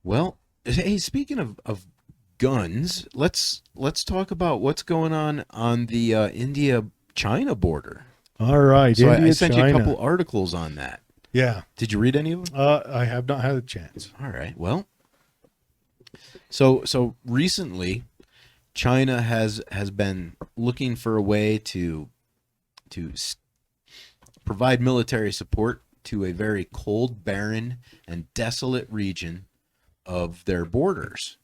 Well, hey, speaking of guns, let's talk about what's going on the India-China border. All right, So I India, sent you a China. couple articles on that. Yeah, Did you read any of them? I have not had a chance. All right. Well, so recently, China has been looking for a way to provide military support to a very cold, barren, and desolate region of their borders.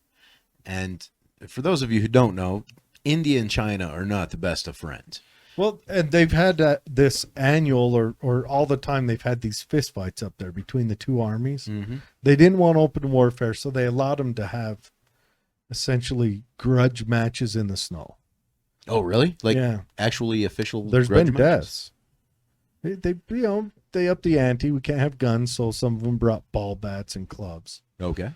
And for those of you who don't know, India and China are not the best of friends. Well, and they've had this annual or all the time they've had these fistfights up there between the two armies. Mm-hmm. They didn't want open warfare, so they allowed them to have essentially grudge matches in the snow. Oh, really? Like Yeah, actually official there's grudge been matches? deaths. They upped the ante. We can't have guns, so some of them brought ball bats and clubs. Okay.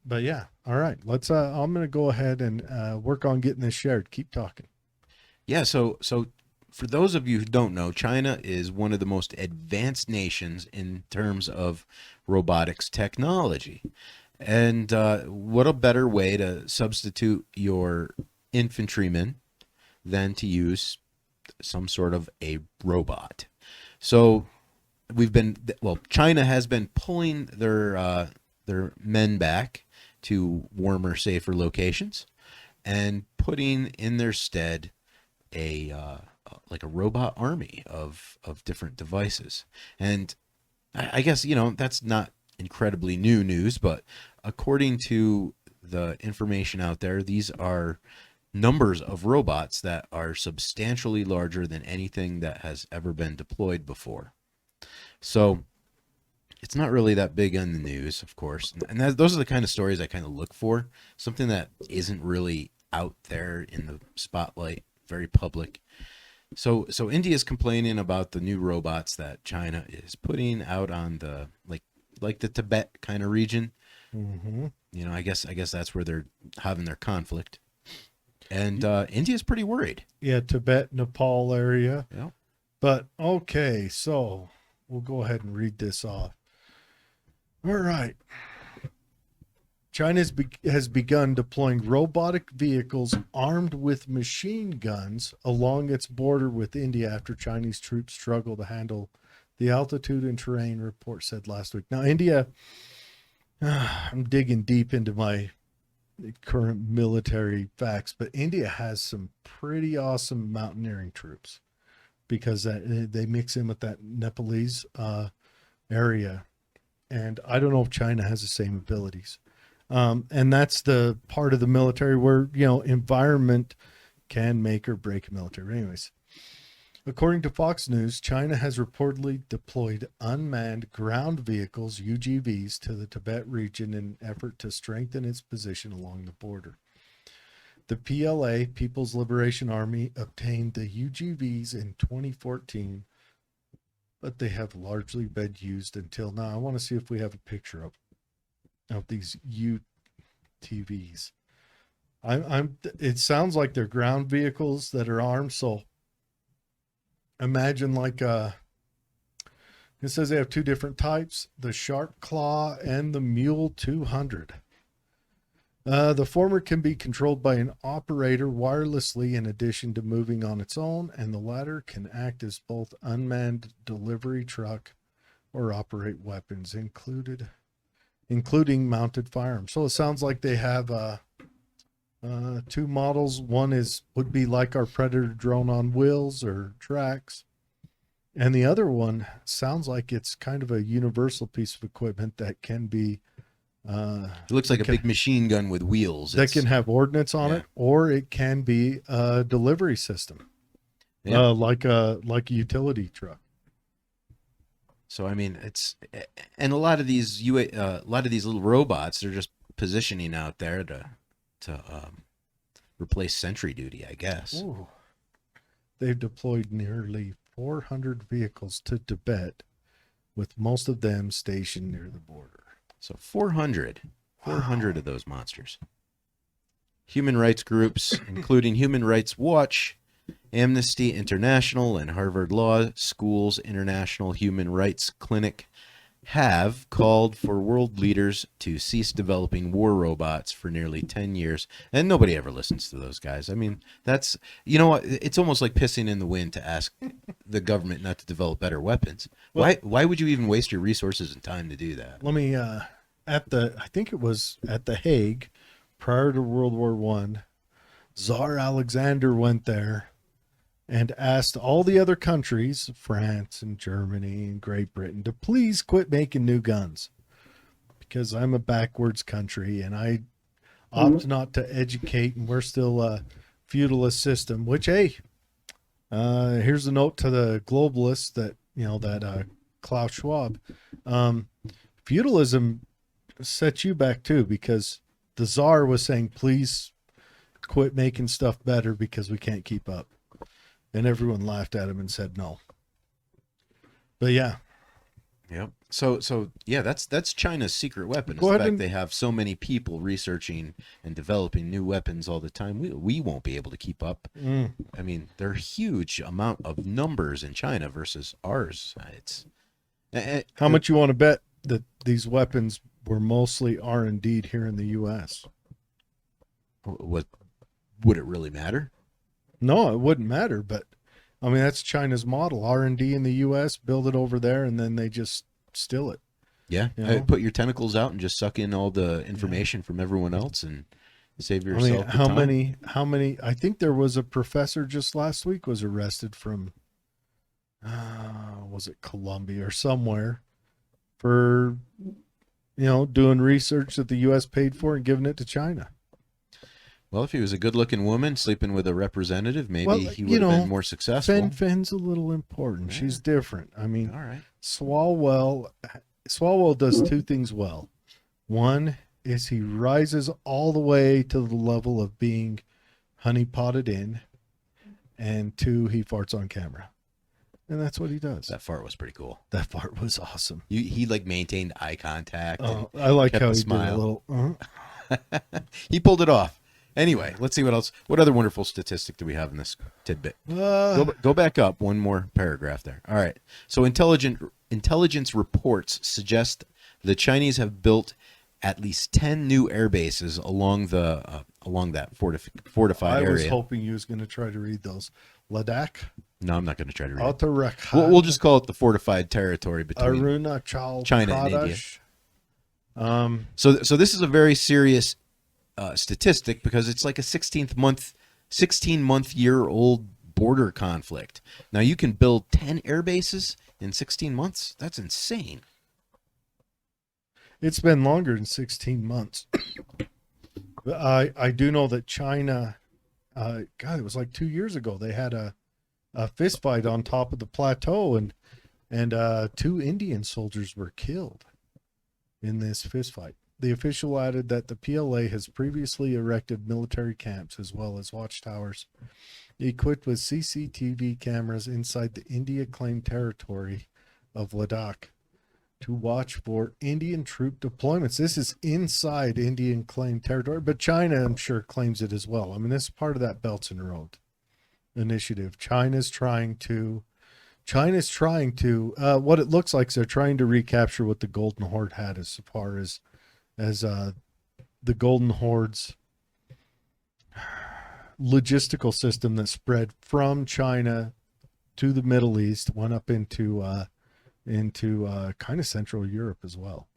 But yeah, all right. Let's. I'm gonna go ahead and work on getting this shared. Keep talking. Yeah. So for those of you who don't know, China is one of the most advanced nations in terms of robotics technology. And what a better way to substitute your infantrymen than to use some sort of a robot. So China has been pulling their men back to warmer, safer locations and putting in their stead a like a robot army of different devices. And I guess that's not incredibly new news, but according to the information out there, these are numbers of robots that are substantially larger than anything that has ever been deployed before. So it's not really that big on the news, of course. And those are the kind of stories I kind of look for. Something that isn't really out there in the spotlight, very public. So India's complaining about the new robots that China is putting out on the like the Tibet kind of region. Mm-hmm. I guess that's where they're having their conflict. And India's pretty worried. Yeah, Tibet, Nepal area. Yeah. But okay, so we'll go ahead and read this off. All right. China has begun deploying robotic vehicles armed with machine guns along its border with India after Chinese troops struggle to handle the altitude and terrain, report said last week. Now, India, I'm digging deep into my current military facts, but India has some pretty awesome mountaineering troops because they mix in with that Nepalese area. And I don't know if China has the same abilities. And that's the part of the military where, environment can make or break a military. Anyways, according to Fox News, China has reportedly deployed unmanned ground vehicles, UGVs, to the Tibet region in an effort to strengthen its position along the border. The PLA, People's Liberation Army, obtained the UGVs in 2014, but they have largely been used until now. I want to see if we have a picture of these UTVs. It sounds like they're ground vehicles that are armed. So imagine it says they have two different types, the Shark Claw and the Mule 200. The former can be controlled by an operator wirelessly in addition to moving on its own, and the latter can act as both unmanned delivery truck or operate weapons, including mounted firearms. So it sounds like they have two models. One would be like our Predator drone on wheels or tracks, and the other one sounds like it's kind of a universal piece of equipment that can be It looks like a big machine gun with wheels. that can have ordnance on it, or it can be a delivery system, Yeah. like a utility truck. So I mean, and a lot of these little robots, they're just positioning out there to replace sentry duty, I guess. Ooh. They've deployed nearly 400 vehicles to Tibet, with most of them stationed near the border. So 400 of those monsters. Human rights groups, including Human Rights Watch, Amnesty International, and Harvard Law School's International Human Rights Clinic, have called for world leaders to cease developing war robots for nearly 10 years. And nobody ever listens to those guys. I mean, that's, you know what? It's almost like pissing in the wind to ask the government not to develop better weapons. Well, Why would you even waste your resources and time to do that? let me, I think it was at The Hague prior to World War One, Tsar Alexander went there and asked all the other countries, France and Germany and Great Britain, to please quit making new guns because I'm a backwards country and I opt not to educate, and we're still a feudalist system. Which, hey, here's a note to the globalists that Klaus Schwab, um, feudalism set you back too because the czar was saying, please quit making stuff better because we can't keep up. And everyone laughed at him and said no. But yeah. Yep. So yeah, that's China's secret weapon. Go The ahead fact and they have so many people researching and developing new weapons all the time. We won't be able to keep up. I mean, there are huge amount of numbers in China versus ours. It's how much you want to bet that these weapons were mostly R&D here in the U.S.? what would it really matter? No, it wouldn't matter. But I mean, that's China's model: R&D in the U.S., build it over there, and then they just steal it. Yeah, You know? put your tentacles out and just suck in all the information from everyone else and save yourself the time. How many? I think there was a professor just last week was arrested from, was it Colombia or somewhere, for doing research that the U.S. paid for and giving it to China. Well, if he was a good-looking woman sleeping with a representative, maybe Well, he would have been more successful. Fen's a little important. Yeah. She's different. I mean, All right. Swalwell does two things well. One is he rises all the way to the level of being honey potted in, and two, he farts on camera. And that's what he does. That fart was pretty cool. That fart was awesome. He like maintained eye contact. And I like kept how a he smile. did a little. He pulled it off. Anyway, let's see what else. What other wonderful statistic do we have in this tidbit? Go back up one more paragraph there. All right. So intelligence reports suggest the Chinese have built at least 10 new air bases along that fortified area. I was hoping you was going to try to read those. Ladakh, No, I'm not going to try to read it. Uttarakhand, We'll just call it the fortified territory between Arunachal China and Pradesh. So this is a very serious statistic because it's like a 16-month-year-old border conflict. Now you can build 10 air bases in 16 months. That's insane. It's been longer than 16 months. I do know that China, God, it was like 2 years ago. They had a fist fight on top of the plateau, and 2 Indian soldiers were killed in this fist fight. The official added that the PLA has previously erected military camps as well as watchtowers equipped with CCTV cameras inside the India-claimed territory of Ladakh to watch for Indian troop deployments. This is inside Indian-claimed territory, but China, I'm sure, claims it as well. I mean, this is part of that Belts and Road initiative. China's trying to, what it looks like is they're trying to recapture what the Golden Horde had as far as the Golden Horde's logistical system that spread from China to the Middle East, went up into kind of Central Europe as well.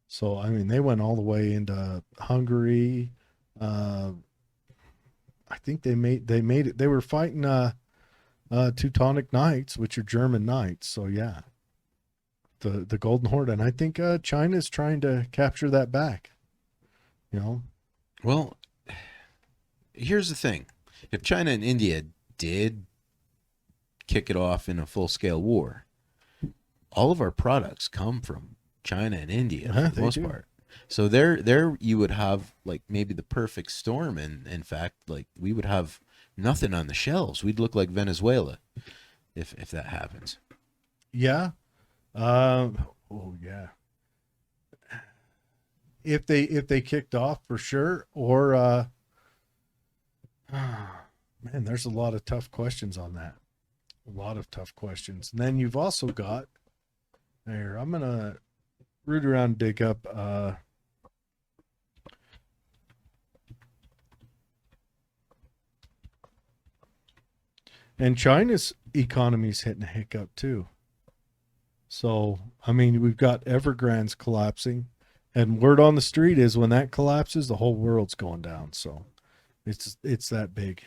So I mean, they went all the way into Hungary. I think they made it. They were fighting Teutonic Knights, which are German knights. So yeah, the Golden Horde, and I think China's trying to capture that back. Well, here's the thing. If China and India did kick it off in a full-scale war, all of our products come from China and India for the most part. So there you would have like maybe the perfect storm, and in fact, like we would have nothing on the shelves. We'd look like Venezuela if that happens. Yeah. Oh yeah. If they kicked off for sure, or man, there's a lot of tough questions on that. A lot of tough questions. And then you've also got there. I'm gonna root around, dig up. And China's economy's hitting a hiccup too. So, I mean, we've got Evergrande's collapsing, and word on the street is when that collapses, the whole world's going down. So, it's that big.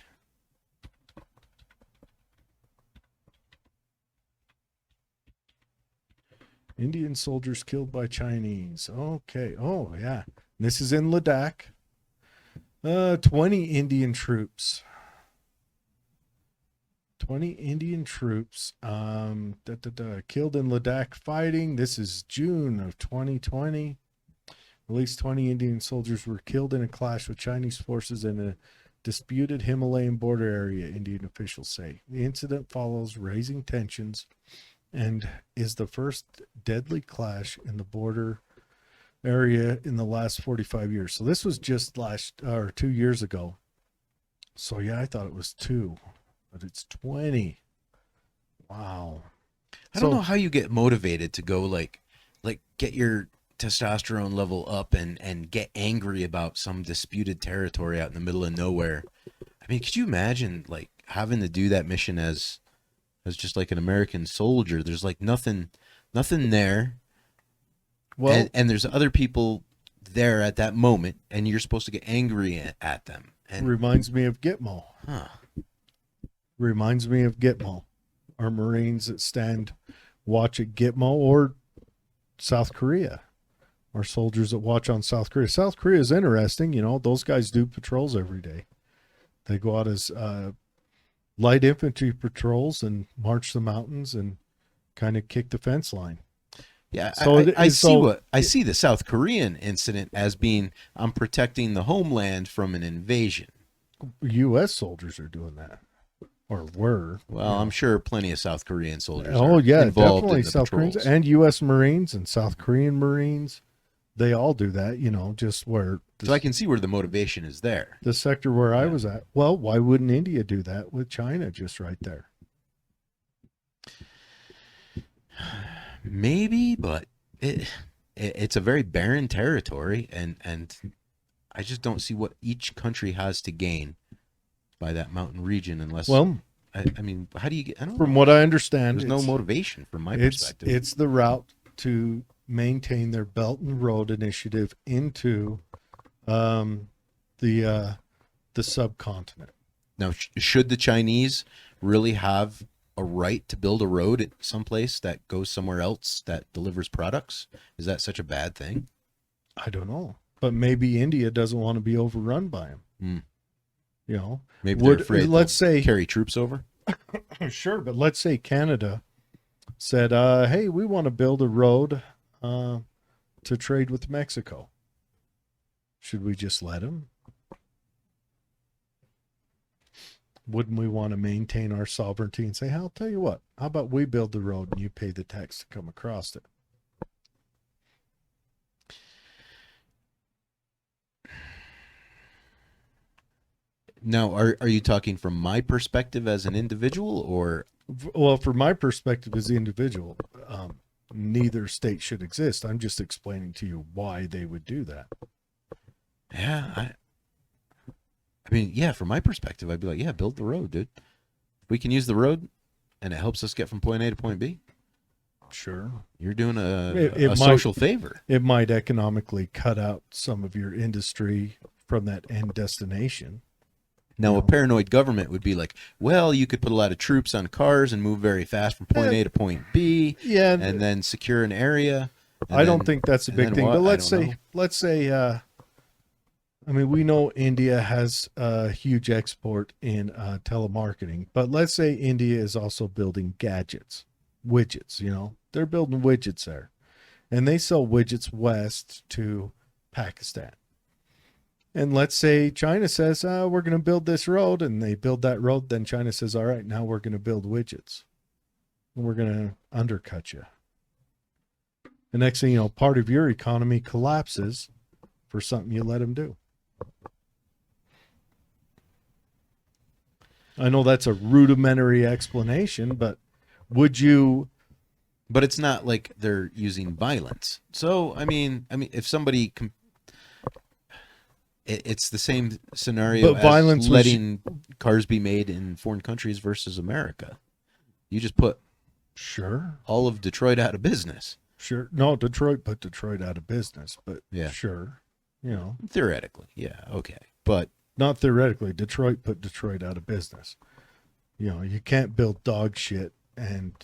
Indian soldiers killed by Chinese. Okay. Oh, yeah. This is in Ladakh. 20 Indian troops. 20 Indian troops killed in Ladakh fighting. This is June of 2020. At least 20 Indian soldiers were killed in a clash with Chinese forces in a disputed Himalayan border area, Indian officials say. The incident follows rising tensions and is the first deadly clash in the border area in the last 45 years. So this was just 2 years ago. So yeah, I thought it was 2, but it's 20. Wow. I don't know how you get motivated to go like get your testosterone level up and get angry about some disputed territory out in the middle of nowhere. I mean, could you imagine like having to do that mission as just like an American soldier? There's like nothing there. Well, and there's other people there at that moment, and you're supposed to get angry at them. And reminds me of Gitmo. Huh. Reminds me of Gitmo. Our Marines that stand watch at Gitmo, or South Korea. Our soldiers that watch on South Korea. South Korea is interesting. You know, those guys do patrols every day. They go out as light infantry patrols and march the mountains and kind of kick the fence line. Yeah, so I see the South Korean incident as being I'm protecting the homeland from an invasion. U.S. soldiers are doing that, or were. Well, I'm sure plenty of South Korean soldiers. Oh yeah, involved definitely in the South patrols. Koreans and U.S. Marines and South Korean Marines. They all do that, you know, just where. So I can see where the motivation is there. The sector where I was at. Well, why wouldn't India do that with China just right there? Maybe, but it's a very barren territory, and I just don't see what each country has to gain by that mountain region unless. Well, I mean, how do you get? I don't from know. what I understand, there's no motivation from my perspective. It's the route to maintain their Belt and Road Initiative into the subcontinent. Now, should the Chinese really have a right to build a road at someplace that goes somewhere else that delivers products? Is that such a bad thing? I don't know, but maybe India doesn't want to be overrun by them. Hmm. You know, maybe they're afraid. Let's say carry troops over. Sure, but let's say Canada said, "Hey, we want to build a road to trade with Mexico." Should we just let them? Wouldn't we want to maintain our sovereignty and say, I'll tell you what, how about we build the road and you pay the tax to come across it? Now, are you talking from my perspective as an individual, or? Well, from my perspective as the individual, neither state should exist. I'm just explaining to you why they would do that. Yeah, I mean, yeah, from my perspective, I'd be like, yeah, build the road, dude. If we can use the road and it helps us get from point A to point B, sure. You're doing a social favor. It might economically cut out some of your industry from that end destination. Now, a paranoid government would be like, well, you could put a lot of troops on cars and move very fast from point A to point B, and then secure an area. I don't think that's a big thing, but let's say, I mean, we know India has a huge export in telemarketing, but let's say India is also building widgets, you know, they're building widgets there, and they sell widgets west to Pakistan. And let's say China says, we're going to build this road, and they build that road. Then China says, all right, now we're going to build widgets, and we're going to undercut you. The next thing you know, part of your economy collapses for something you let them do. I know that's a rudimentary explanation, but would you But it's not like they're using violence. So I mean, if somebody, it's the same scenario But as violence was letting cars be made in foreign countries versus America. You just put sure, all of Detroit out of business. sure. No, Detroit put Detroit out of business, but Yeah, sure, you know, theoretically, yeah, okay, but not theoretically. Detroit put Detroit out of business. You know, you can't build dog shit and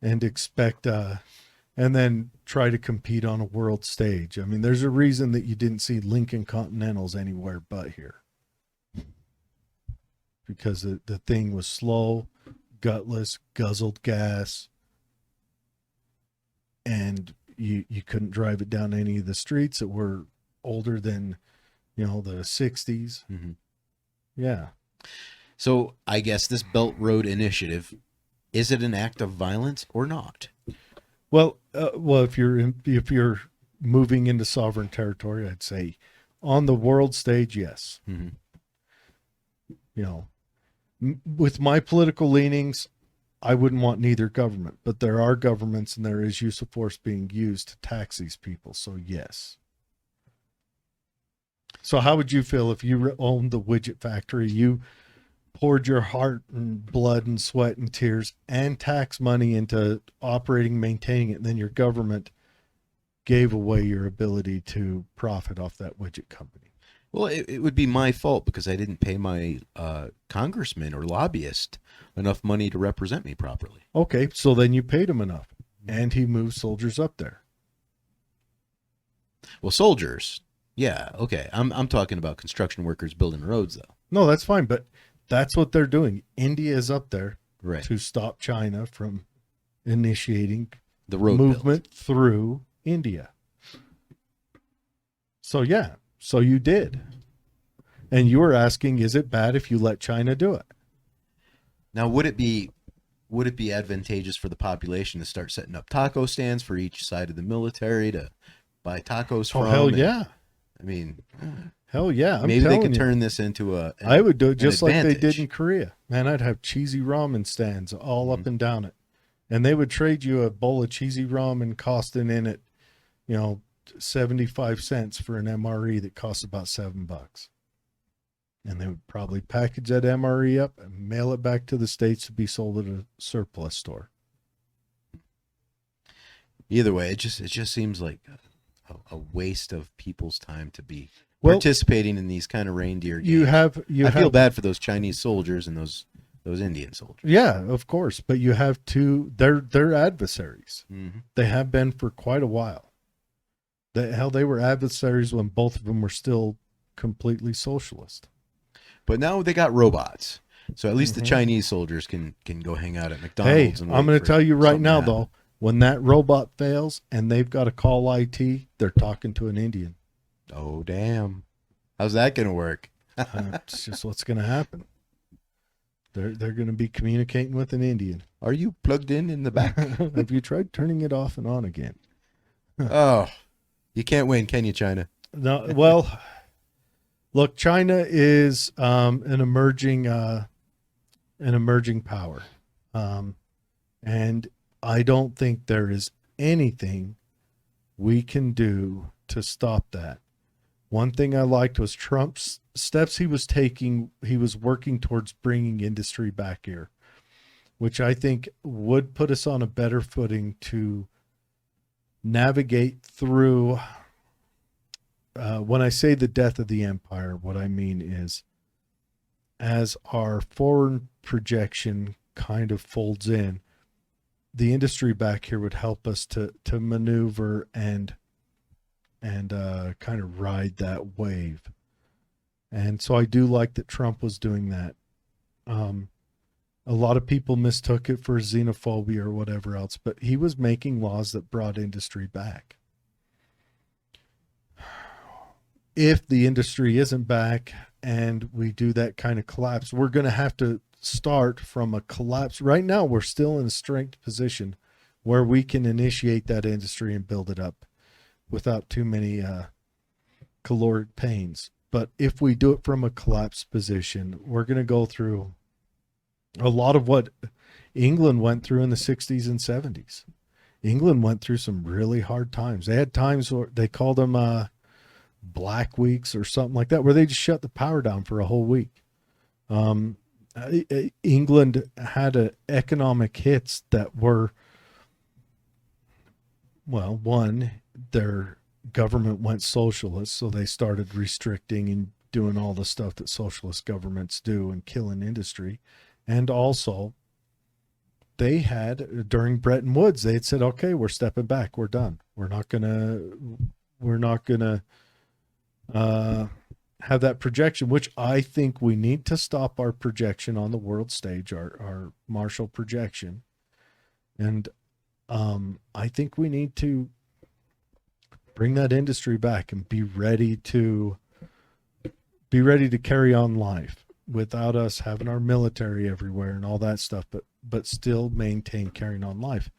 expect and then try to compete on a world stage. I mean, there's a reason that you didn't see Lincoln Continentals anywhere but here, because the thing was slow, gutless, guzzled gas, and you couldn't drive it down any of the streets that were older than, you know, the 60s. mm-hmm. Yeah. So I guess this Belt Road Initiative, is it an act of violence or not? Well, if you're moving into sovereign territory, I'd say on the world stage, yes. Mm-hmm. You know, with my political leanings, I wouldn't want neither government, but there are governments and there is use of force being used to tax these people. So yes. So how would you feel if you owned the widget factory? You poured your heart and blood and sweat and tears and tax money into operating, maintaining it, and then your government gave away your ability to profit off that widget company. Well, it would be my fault because I didn't pay my congressman or lobbyist enough money to represent me properly. Okay, so then you paid him enough, and he moved soldiers up there. Well, soldiers, yeah, okay. I'm talking about construction workers building roads, though. No, that's fine, but that's what they're doing. India is up there Right. to stop China from initiating The road movement through India. So yeah, so you did. And you were asking, is it bad if you let China do it? Now, would it be advantageous for the population to start setting up taco stands for each side of the military to buy tacos from? Oh, hell yeah. I mean, Hell yeah. I'm maybe they telling could you, turn this into I would do it just like they did advantage. in Korea. Man, I'd have cheesy ramen stands all up Mhm. and down it. And they would trade you a bowl of cheesy ramen costing in it, 75 cents for an MRE that costs about $7. And they would probably package that MRE up and mail it back to the States to be sold at a surplus store. Either way, it just seems like a waste of people's time to be Well, participating in these kind of reindeer games. you I have feel bad for those Chinese soldiers and those Indian soldiers. Yeah, of course, but you have they're adversaries. Mm-hmm. They have been for quite a while. They were adversaries when both of them were still completely socialist. But now they got robots, so at least the Mhm. Chinese soldiers can go hang out at Hey, McDonald's. and I'm wait going to for tell you right something now, to happen. though, when that robot fails and they've got to call IT, they're talking to an Indian. Oh damn! How's that gonna work? It's just what's going to happen. They're going to be communicating with an Indian. Are you plugged in the back? Have you tried turning it off and on again? Oh, you can't win, can you, China? No. Well, look, China is an emerging power, and I don't think there is anything we can do to stop that. One thing I liked was Trump's steps he was taking. He was working towards bringing industry back here, which I think would put us on a better footing to navigate through. When I say the death of the empire, what I mean is as our foreign projection kind of folds in, the industry back here would help us to maneuver and kind of ride that wave. And so I do like that Trump was doing that. A lot of people mistook it for xenophobia or whatever else, but he was making laws that brought industry back. If the industry isn't back and we do that kind of collapse, we're going to have to start from a collapse. Right now, we're still in a strength position where we can initiate that industry and build it up without too many caloric pains. But if we do it from a collapsed position, we're going to go through a lot of what England went through in the 60s and 70s. England went through some really hard times. They had times where they called them black weeks or something like that, where they just shut the power down for a whole week. England had economic hits that were, well, one, their government went socialist, so they started restricting and doing all the stuff that socialist governments do and killing industry. And also, they had, during Bretton Woods, they had said, okay, we're stepping back, we're done. We're not gonna have that projection, which I think we need to stop our projection on the world stage, our Marshall projection. And I think we need to bring that industry back and be ready to carry on life without us having our military everywhere and all that stuff, but still maintain carrying on life.